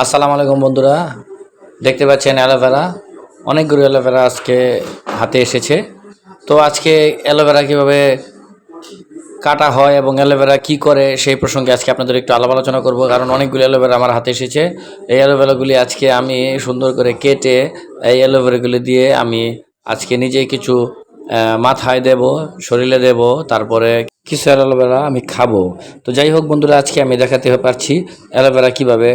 আসসালামু আলাইকুম বন্ধুরা, দেখতে পাচ্ছেন অ্যালোভেরা। অনেকগুলো অ্যালোভেরা আজকে হাতে এসেছে। তো আজকে অ্যালোভেরা কীভাবে কাটা হয় এবং অ্যালোভেরা কী করে সেই প্রসঙ্গে আজকে আপনাদের একটু আলাপ আলোচনা করব। কারণ অনেকগুলো অ্যালোভেরা আমার হাতে এসেছে। এই অ্যালোভেরাগুলি আজকে আমি সুন্দর করে কেটে এই অ্যালোভেরাগুলি দিয়ে আমি আজকে নিজেই কিছু মাথায় দেব, শরীরে দেব, তারপরে কিছু অ্যালোভেরা আমি খাবো। তো যাই হোক বন্ধুরা, আজকে আমি দেখাতে পারছি অ্যালোভেরা কীভাবে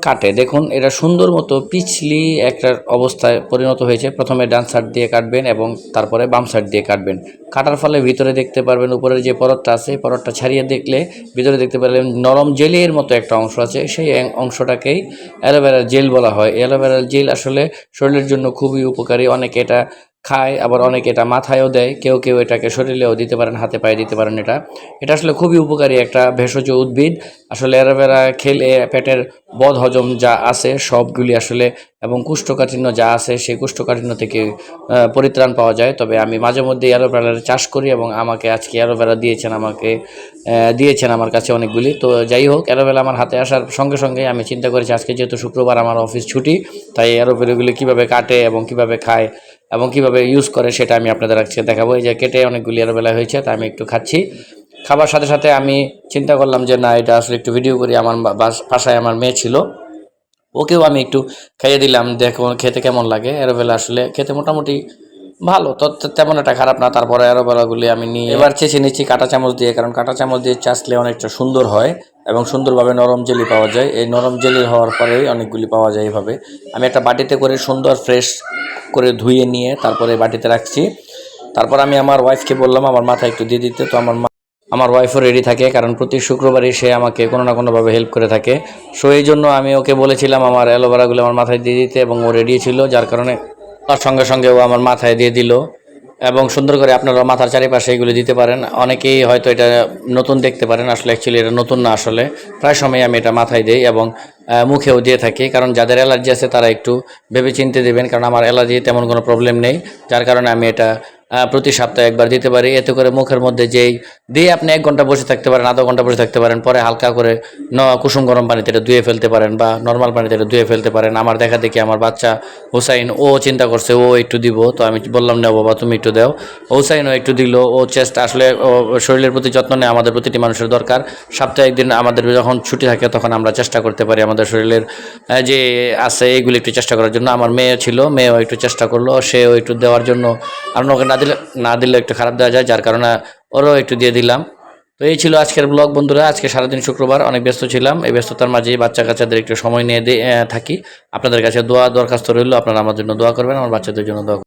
কাটে। দেখুন, এটা সুন্দর মতো পিছলি একটা অবস্থায় পরিণত হয়েছে। প্রথমে ডান সাইড দিয়ে কাটবেন এবং তারপরে বাম সাইড দিয়ে কাটবেন। কাটার ফলে ভিতরে দেখতে পারবেন উপরের যে পরতটা আছে, পরতটা ছাড়িয়ে দেখলে ভিতরে দেখতে পারবেন নরম জেলের মতো একটা অংশ আছে। সেই অংশটাকেই অ্যালোভেরার জেল বলা হয়। অ্যালোভেরার জেল আসলে শরীরের জন্য খুবই উপকারী। অনেকে এটা খায়, আবার অনেকে এটা মাথায়ও দেয়, কেউ কেউ এটাকে শরীরেও দিতে পারেন, হাতে পায়ে দিতে পারেন। এটা আসলে খুবই উপকারী একটা ভেষজ উদ্ভিদ। আসলে অ্যালোভেরা খেলে পেটের বদ হজম যা আছে সবগুলি আসলে এবং কোষ্ঠকাঠিন্য যা আছে সেই কোষ্ঠকাঠিন্য থেকে পরিত্রাণ পাওয়া যায়। তবে আমি মাঝে মধ্যে অ্যালোভেরার চাষ করি এবং আমাকে আজকে অ্যালোভেরা দিয়েছেন আমার কাছে অনেকগুলি। তো যাই হোক, অ্যালোভেরা আমার হাতে আসার সঙ্গে সঙ্গে আমি চিন্তা করেছি আজকে যেহেতু শুক্রবার, আমার অফিস ছুটি, তাই অ্যালোভেরাগুলি কীভাবে কাটে এবং কীভাবে খায় এবং কীভাবে ইউজ করে সেটা আমি আপনাদের আজকে দেখাবো। এই যে কেটে অনেকগুলি অ্যালোভেরা হয়েছে, তাই আমি একটু খাচ্ছি। খাবার সাথে সাথে আমি চিন্তা করলাম যে না, এটা আসলে একটু ভিডিও করি। আমার বাসায় আমার মেয়ে ছিল, ওকেও আমি একটু খাইয়ে দিলাম, দেখো খেতে কেমন লাগে। অ্যালোভেরা আসলে খেতে মোটামুটি ভালো, তো তেমন একটা খারাপ না। তারপরে অ্যালোভেরাগুলি আমি নিয়ে এবার চেঁচে নিচ্ছি কাঁটা চামচ দিয়ে, কারণ কাঁটা চামচ দিয়ে চাষলে অনেকটা সুন্দর হয় এবং সুন্দরভাবে নরম জেলি পাওয়া যায়। এই নরম জেলি হওয়ার পরেই অনেকগুলি পাওয়া যায় এইভাবে। আমি একটা বাটিতে করে সুন্দর ফ্রেশ করে ধুয়ে নিয়ে তারপরে বাটিতে রাখছি। তারপর আমি আমার ওয়াইফকে বললাম আমার মাথায় একটু দিয়ে দিতে। তো আমার ওয়াইফও রেডি থাকে, কারণ প্রতি শুক্রবারই সে আমাকে কোনো না কোনোভাবে হেল্প করে থাকে। সো এই জন্য আমি ওকে বলেছিলাম আমার অ্যালোভেরাগুলো আমার মাথায় দিয়ে দিতে, এবং ও রেডি ছিল, যার কারণে তার সঙ্গে সঙ্গে ও আমার মাথায় দিয়ে দিল। এবং সুন্দর করে আপনারা মাথার চারিপাশে এগুলো দিতে পারেন। অনেকেই হয়তো এটা নতুন দেখতে পারেন, আসলে অ্যাকচুয়ালি এটা নতুন না। আসলে প্রায় সময় আমি এটা মাথায় দিই এবং মুখেও দিয়ে থাকি। কারণ যাদের অ্যালার্জি আছে তারা একটু ভেবে চিনতে দেবেন, কারণ আমার অ্যালার্জি তেমন কোনো প্রবলেম নেই, যার কারণে আমি এটা প্রতি সপ্তাহে একবার দিতে পারি। এতে করে মুখের মধ্যে যেই দিয়ে আপনি 1 ঘন্টা বসে থাকতে পারেন, আধা ঘন্টা বসে থাকতে পারেন, পরে হালকা করে কুসুম গরম পানিতে এটা ধুয়ে ফেলতে পারেন বা নর্মাল পানিতে এটা ধুয়ে ফেলতে পারেন। আমার দেখা দেখি আমার বাচ্চা হোসাইন, ও চিন্তা করছে ও একটু দিব, তো আমি বললাম না বাবা তুমি একটু দাও। হোসাইনও একটু দিল। ও চেষ্টা আসলে ও শরীরের প্রতি যত্ন নেয়, আমাদের প্রতিটি মানুষের দরকার। সপ্তাহে একদিন আমাদের যখন ছুটি থাকে তখন আমরা চেষ্টা করতে পারি আমাদের শরীরের যে আছে এইগুলি একটু চেষ্টা করার জন্য। আমার মেয়ে ছিল, মেয়েও একটু চেষ্টা করলো, সেও একটু দেওয়ার জন্য। আর ওকে না দিলে একটু খারাপ দেওয়া যায়, যার কারণে ওরও একটু দিয়ে দিলাম। তো এই ছিল আজকের ব্লগ বন্ধুরা। আজকে সারাদিন শুক্রবার, অনেক ব্যস্ত ছিলাম। এই ব্যস্ততার মাঝেই বাচ্চা কাচ্চাদের একটু সময় নিয়ে থাকি। আপনাদের কাছে দোয়া দরখাস্ত রইল, আপনারা আমার জন্য দোয়া করবেন, আমার বাচ্চাদের জন্য দোয়া করবেন।